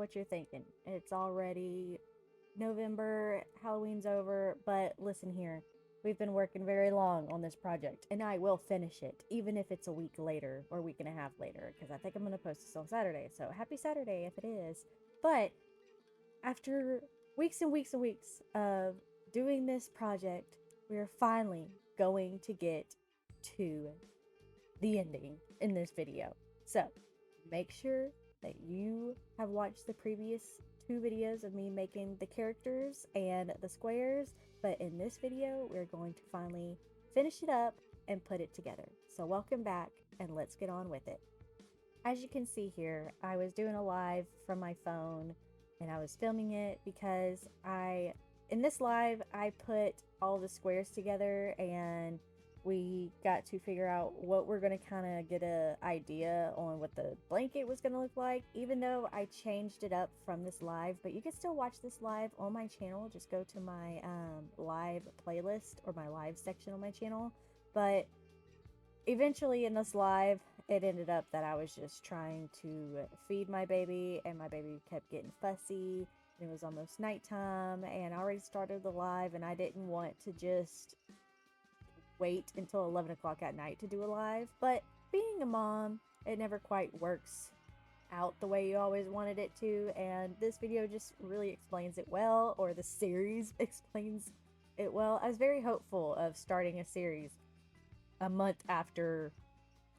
what you're thinking. It's already November, Halloween's over, but listen here. We've been working very long on this project, and I will finish it, even if it's a week later or a week and a half later, because I think I'm going to post this on Saturday. So happy Saturday if it is. But after weeks and weeks and weeks of doing this project, we are finally going to get to the ending in this video. So make sure that you have watched the previous 2 videos of me making the characters and the squares, but in this video we're going to finally finish it up and put it together. So welcome back, and let's get on with it. As you can see here, I was doing a live from my phone and I was filming it because in this live I put all the squares together and we got to figure out what we're going to kind of get an idea on what the blanket was going to look like, even though I changed it up from this live. But you can still watch this live on my channel. Just go to my live playlist or my live section on my channel. But eventually in this live, it ended up that I was just trying to feed my baby, and my baby kept getting fussy. It was almost nighttime, and I already started the live, and I didn't want to just wait until 11 o'clock at night to do a live. But being a mom, it never quite works out the way you always wanted it to, and this video just really explains it well, or the series explains it well. I was very hopeful of starting a series a month after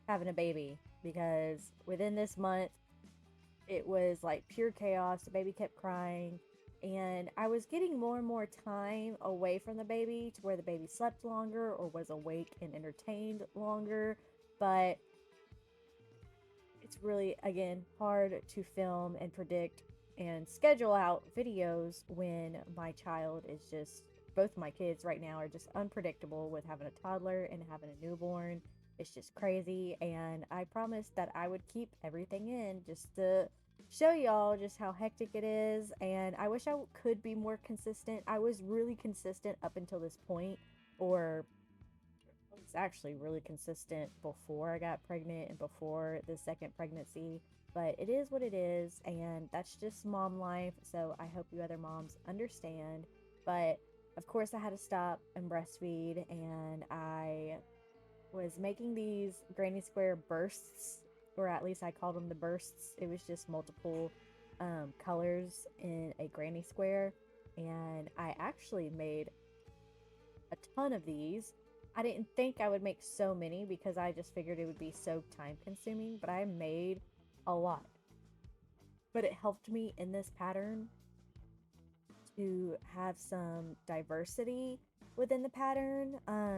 having a baby, because within this month it was like pure chaos. The baby kept crying, and I was getting more and more time away from the baby to where the baby slept longer or was awake and entertained longer. But it's really, again, hard to film and predict and schedule out videos when my child is just, both my kids right now are just unpredictable with having a toddler and having a newborn. It's just crazy, and I promised that I would keep everything in just to show y'all just how hectic it is. And I wish I could be more consistent. I was really consistent up until this point, or I was actually really consistent before I got pregnant and before the second pregnancy. But it is what it is, and that's just mom life. So I hope you other moms understand. But of course I had to stop and breastfeed, and I was making these granny square bursts, or at least I called them the bursts. It was just multiple colors in a granny square, and I actually made a ton of these. I didn't think I would make so many because I just figured it would be so time consuming, but I made a lot. But it helped me in this pattern to have some diversity within the pattern.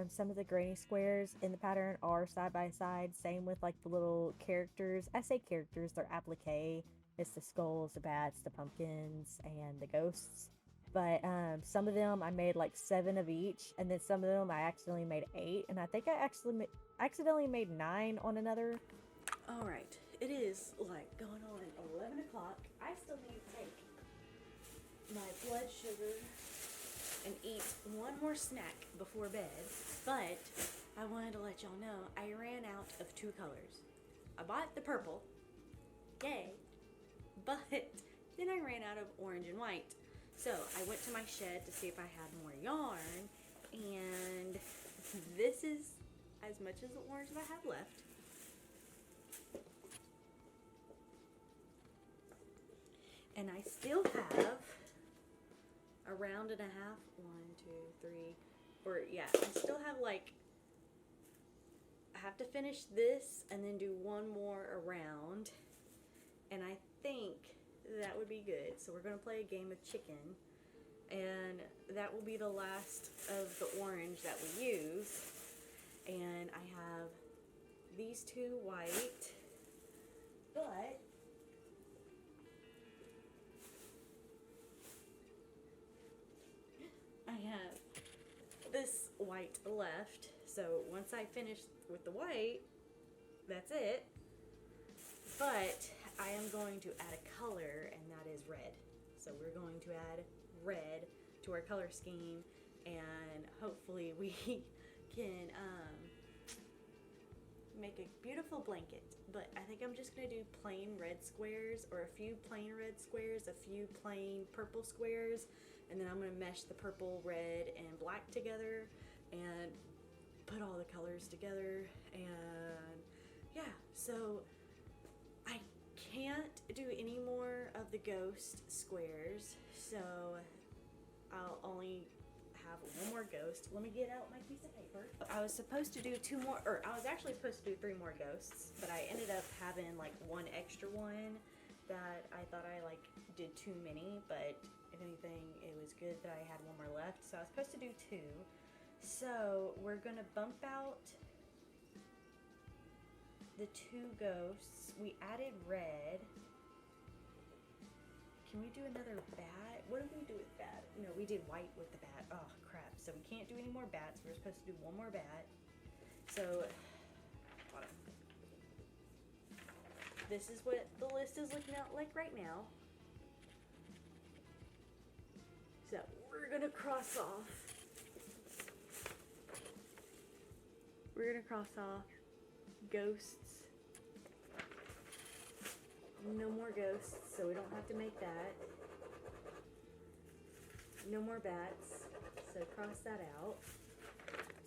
Some of the granny squares in the pattern are side by side. Same with like the little characters. I say characters, they're applique. It's the skulls, the bats, the pumpkins, and the ghosts. But some of them I made like 7 of each, and then some of them I accidentally made 8, and I think I actually accidentally made 9 on another. All right, it is like going on 11 o'clock. I still need to take my blood sugar and eat one more snack before bed, but I wanted to let y'all know I ran out of 2 colors. I bought the purple, yay, but then I ran out of orange and white. So I went to my shed to see if I had more yarn, and this is as much as the orange that I have left. And I still have a round and a half, 1, 2, 3, or yeah, I still have like, I have to finish this and then do one more around, and I think that would be good. So we're gonna play a game of chicken, and that will be the last of the orange that we use. And I have these 2 white, but I have this white left. So once I finish with the white, that's it. But I am going to add a color, and that is red. So we're going to add red to our color scheme, and hopefully we can make a beautiful blanket, but I think I'm just gonna do plain red squares, or a few plain red squares, a few plain purple squares, and then I'm gonna mesh the purple, red, and black together and put all the colors together. And yeah, so I can't do any more of the ghost squares, so I'll only have one more ghost. Let me get out my piece of paper. I was supposed to do two more, or I was actually supposed to do 3 more ghosts, but I ended up having like one extra one that I thought I like did too many, but if anything, it was good that I had one more left. So I was supposed to do 2. So we're gonna bump out the 2 ghosts. We added red. Can we do another bat? What did we do with bat? No, we did white with the bat. Oh, crap. So we can't do any more bats. We're supposed to do one more bat. So, hold on. This is what the list is looking out like right now. So, we're going to cross off. We're going to cross off ghosts. No more ghosts, so we don't have to make that. No more bats, so cross that out.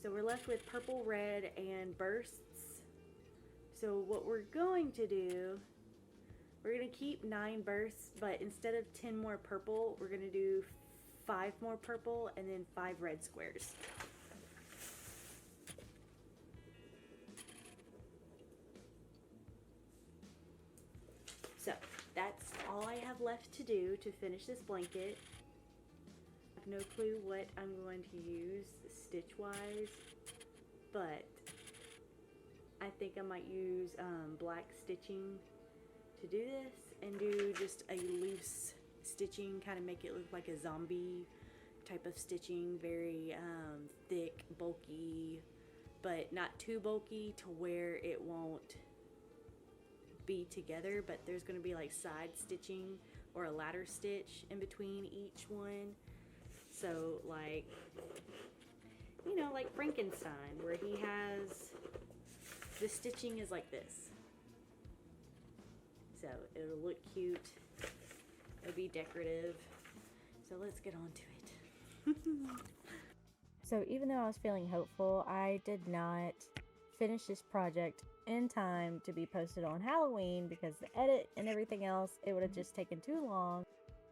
So we're left with purple, red, and bursts. So what we're going to do, we're going to keep 9 bursts, but instead of 10 more purple, we're going to do 5 more purple and then 5 red squares. So that's all I have left to do to finish this blanket. I have no clue what I'm going to use stitch wise, but I think I might use black stitching to do this, and do just a loose stitching, kind of make it look like a zombie type of stitching, very thick, bulky, but not too bulky to where it won't be together, but there's going to be like side stitching or a ladder stitch in between each one. So like, you know, like Frankenstein, where he has the stitching is like this. So it'll look cute, it'll be decorative. So let's get on to it. So even though I was feeling hopeful, I did not finish this project in time to be posted on Halloween, because the edit and everything else, it would have just taken too long.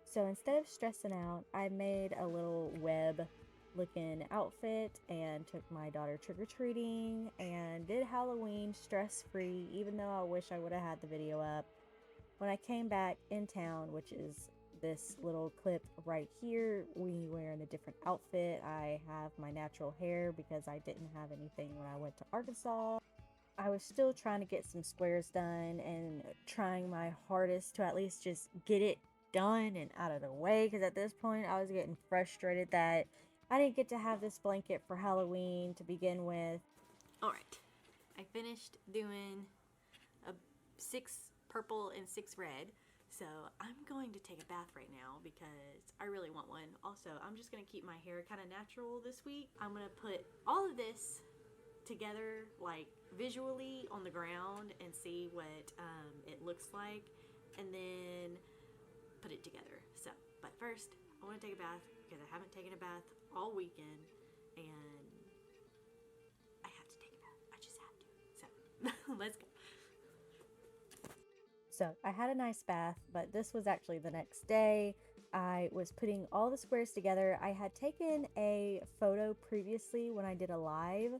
So instead of stressing out, I made a little web looking outfit and took my daughter trick-or-treating and did Halloween stress-free, even though I wish I would have had the video up. When I came back in town, which is this little clip right here, we wearing a different outfit. I have my natural hair because I didn't have anything when I went to Arkansas. I was still trying to get some squares done and trying my hardest to at least just get it done and out of the way, because at this point I was getting frustrated that I didn't get to have this blanket for Halloween to begin with. Alright, I finished doing 6 purple and 6 red, so I'm going to take a bath right now because I really want one. Also, I'm just going to keep my hair kind of natural this week. I'm going to put all of this together, like visually on the ground, and see what it looks like, and then put it together. So, but first I want to take a bath because I haven't taken a bath all weekend, and I have to take a bath. I just have to. So let's go. So I had a nice bath, but this was actually the next day. I was putting all the squares together. I had taken a photo previously when I did a live,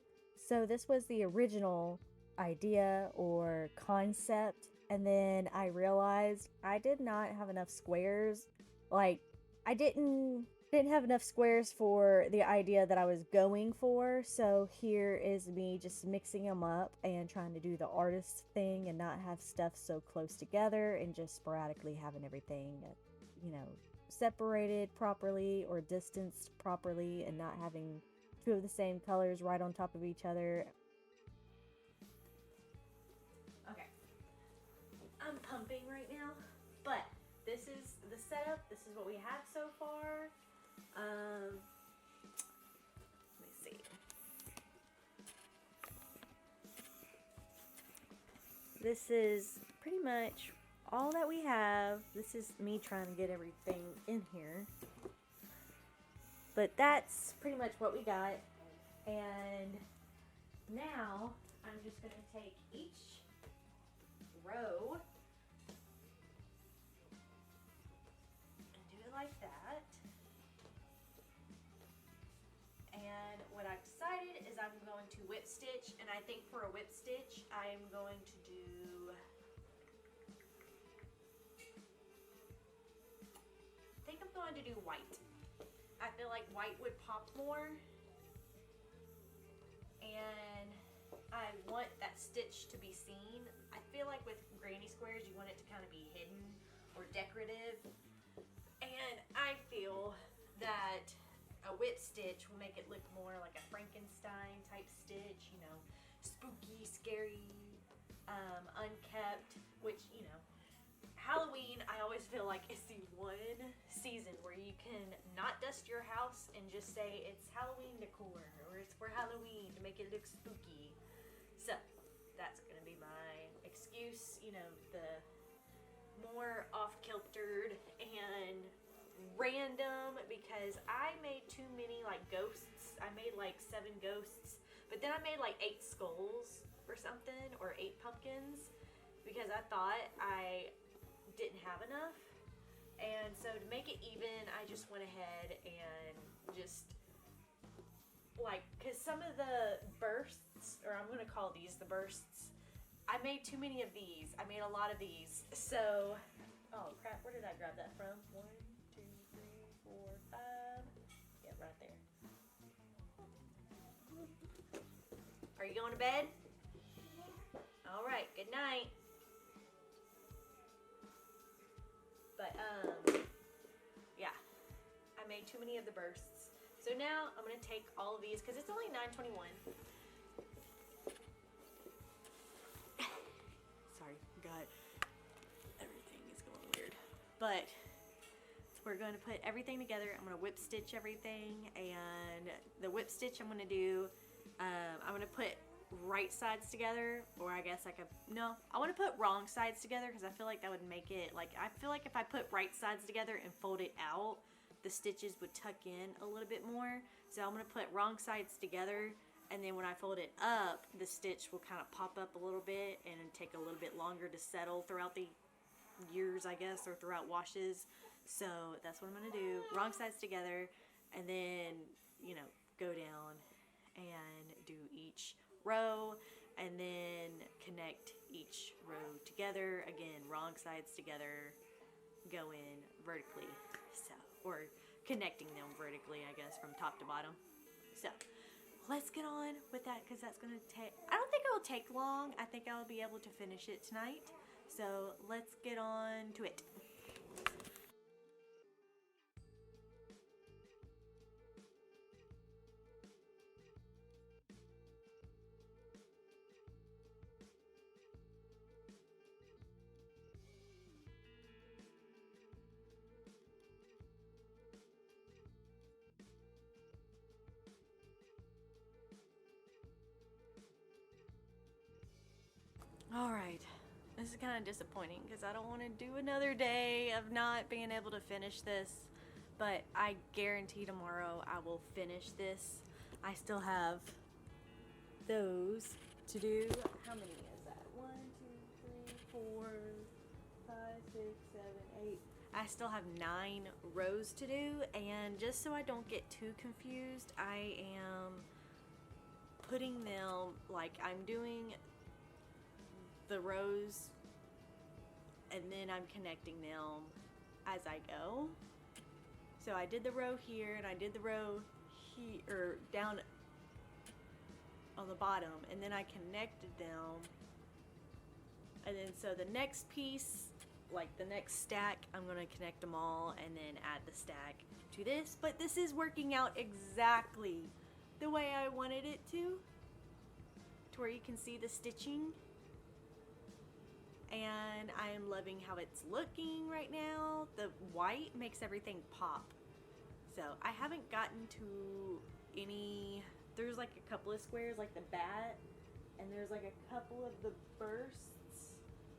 so this was the original idea or concept, and then I realized I did not have enough squares. Like, I didn't have enough squares for the idea that I was going for, so here is me just mixing them up and trying to do the artist thing and not have stuff so close together, and just sporadically having everything, you know, separated properly or distanced properly, and not having 2 of the same colors right on top of each other. Okay, I'm pumping right now, but this is the setup. This is what we have so far. Let me see. this is pretty much all that we have. This is me trying to get everything in here. But that's pretty much what we got. And now I'm just going to take each row and do it like that. And what I've decided is I'm going to whip stitch, and I think for a whip stitch I'm going to do, I think I'm going to do white. I feel like white would pop more, and I want that stitch to be seen. I feel like with granny squares you want it to kind of be hidden or decorative, and I feel that a whip stitch will make it look more like a Frankenstein type stitch, you know, spooky, scary, unkept, which, you know, Halloween, I always feel like it's the one season where you can not dust your house and just say it's Halloween decor, or it's for Halloween to make it look spooky. So that's gonna be my excuse, you know, the more off-kiltered and random, because I made too many like ghosts. I made like 7 ghosts, but then I made like 8 skulls or something, or 8 pumpkins, because I thought I didn't have enough. And so to make it even, I just went ahead and just like, because some of the bursts, or I'm gonna call these the bursts, I made too many of these. I made a lot of these. So, oh crap, where did I grab that from? 1, 2, 3, 4, 5. Yeah, right there. Are you going to bed? All right, good night. But yeah, I made too many of the bursts. So now I'm gonna take all of these, because it's only $9.21. Sorry, God, everything is going weird. But we're going to put everything together. I'm gonna whip stitch everything, and the whip stitch I'm gonna do, I'm gonna put right sides together, or I guess I could, no, I want to put wrong sides together, because I feel like that would make it, like, I feel like if I put right sides together and fold it out, the stitches would tuck in a little bit more. So I'm going to put wrong sides together, and then when I fold it up, the stitch will kind of pop up a little bit and take a little bit longer to settle throughout the years, I guess, or throughout washes. So that's what I'm going to do, wrong sides together, and then, you know, go down and do each row, and then connect each row together. Again, wrong sides together, go in vertically, so, or connecting them vertically, I guess, from top to bottom. So let's get on with that, because that's gonna take, I don't think it will take long. I think I'll be able to finish it tonight. So let's get on to it. Alright, this is kind of disappointing, because I don't want to do another day of not being able to finish this, but I guarantee tomorrow I will finish this. I still have those to do. How many is that? 1, 2, 3, 4, 5, 6, 7, 8. I still have 9 rows to do, and just so I don't get too confused, I am putting them, like, I'm doing the rows, and then I'm connecting them as I go. So I did the row here, and I did the row here, or down on the bottom, and then I connected them, and then so the next piece, like the next stack, I'm gonna connect them all and then add the stack to this. But this is working out exactly the way I wanted it to where you can see the stitching. And I am loving how it's looking right now. The white makes everything pop. So I haven't gotten to any, there's like a couple of squares like the bat, and there's like a couple of the bursts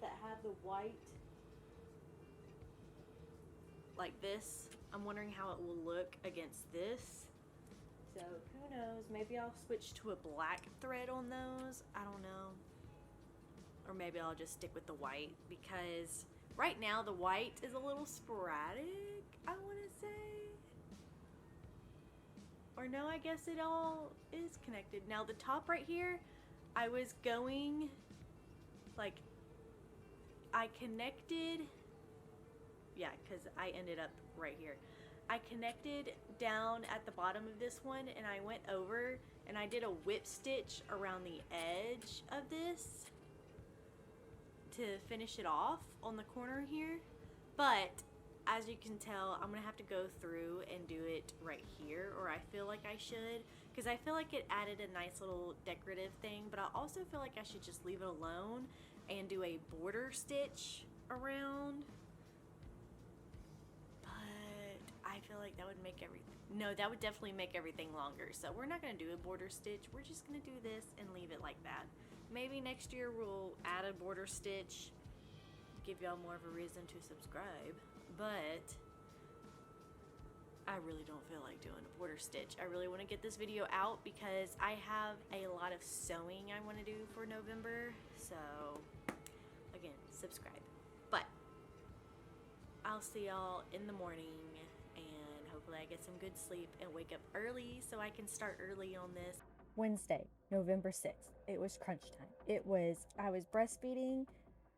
that have the white like this. I'm wondering how it will look against this. So who knows, maybe I'll switch to a black thread on those. I don't know. Or maybe I'll just stick with the white, because right now the white is a little sporadic, I want to say. Or no, I guess it all is connected. Now the top right here, I was going, like, I connected, yeah, because I ended up right here. I connected down at the bottom of this one, and I went over and I did a whip stitch around the edge of this to finish it off on the corner here. But as you can tell, I'm gonna have to go through and do it right here, or I feel like I should, because I feel like it added a nice little decorative thing, but I also feel like I should just leave it alone and do a border stitch around. But I feel like that would make everything, no, that would definitely make everything longer. So we're not gonna do a border stitch, we're just gonna do this and leave it like that. Maybe next year we'll add a border stitch, give y'all more of a reason to subscribe, but I really don't feel like doing a border stitch. I really want to get this video out because I have a lot of sewing I want to do for November. So again, subscribe. But I'll see y'all in the morning, and hopefully I get some good sleep and wake up early so I can start early on this. Wednesday, November 6th. It was crunch time. I was breastfeeding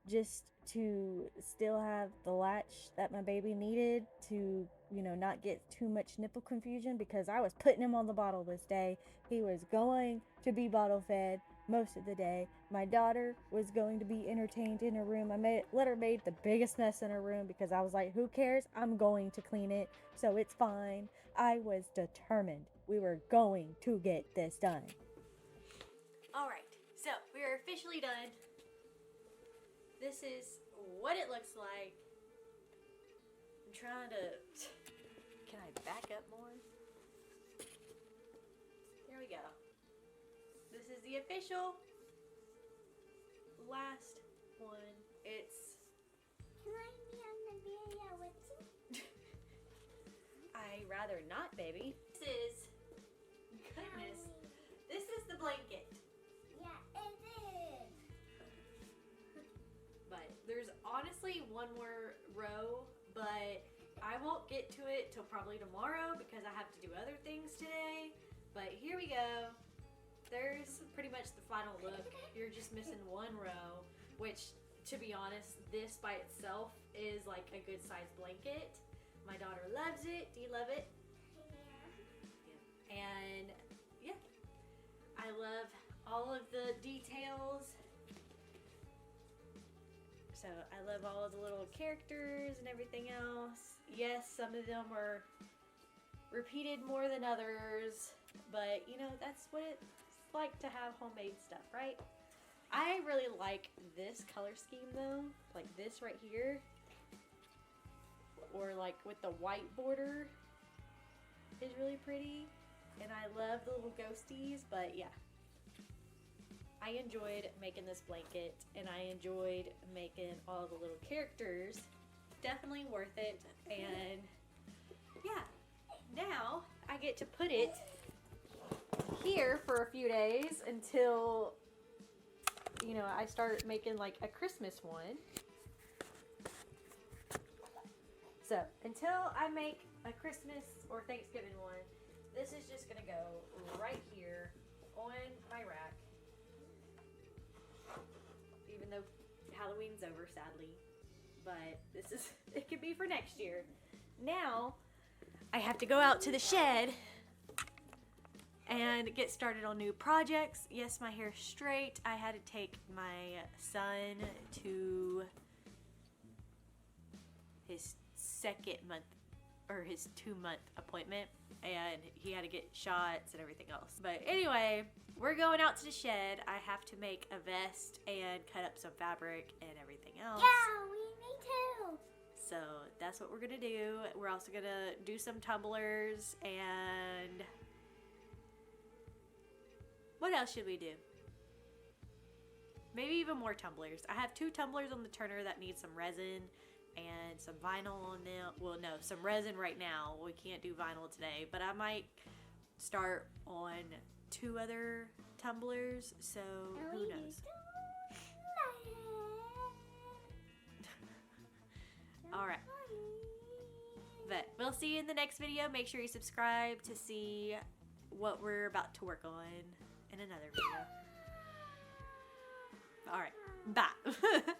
just to still have the latch that my baby needed to, you know, not get too much nipple confusion, because I was putting him on the bottle this day. He was going to be bottle fed most of the day. My daughter was going to be entertained in her room. I let her make the biggest mess in her room because I was like, who cares? I'm going to clean it, so it's fine. I was determined. We were going to get this done. All right, so we are officially done. This is what it looks like. I'm trying to, can I back up more? Here we go. This is the official last one. It's, Can I be on the video with you? I rather not, baby. This is, goodness, this is the blanket. Yeah, it is. But there's honestly one more row, but I won't get to it till probably tomorrow because I have to do other things today. But here we go. There's pretty much the final look. You're just missing one row, which, to be honest, this by itself is like a good sized blanket. My daughter loves it. Do you love it? Yeah. And yeah, I love all of the details. So I love all of the little characters and everything else. Yes, some of them are repeated more than others, but you know, that's what it's like to have homemade stuff, right? I really like this color scheme though, like this right here, or like with the white border is really pretty, and I love the little ghosties. But yeah, I enjoyed making this blanket, and I enjoyed making all the little characters. Definitely worth it. And yeah, now I get to put it here for a few days until, you know, I start making like a Christmas one. So until I make a Christmas or Thanksgiving one, this is just gonna go right here on my rack. Even though Halloween's over, sadly, but this is, it could be for next year. Now I have to go out to the shed and get started on new projects. Yes, my hair's straight. I had to take my son to his second month, or his 2-month appointment, and he had to get shots and everything else. But anyway, we're going out to the shed. I have to make a vest and cut up some fabric and everything else. Yeah, me too. So that's what we're gonna do. We're also gonna do some tumblers, and what else should we do? maybe even more tumblers. I have 2 tumblers on the turner that need some resin and some vinyl on them. Well, no, some resin right now. We can't do vinyl today, but I might start on 2 other tumblers, so who knows. Alright. But we'll see you in the next video. Make sure you subscribe to see what we're about to work on in another video. Alright. Bye.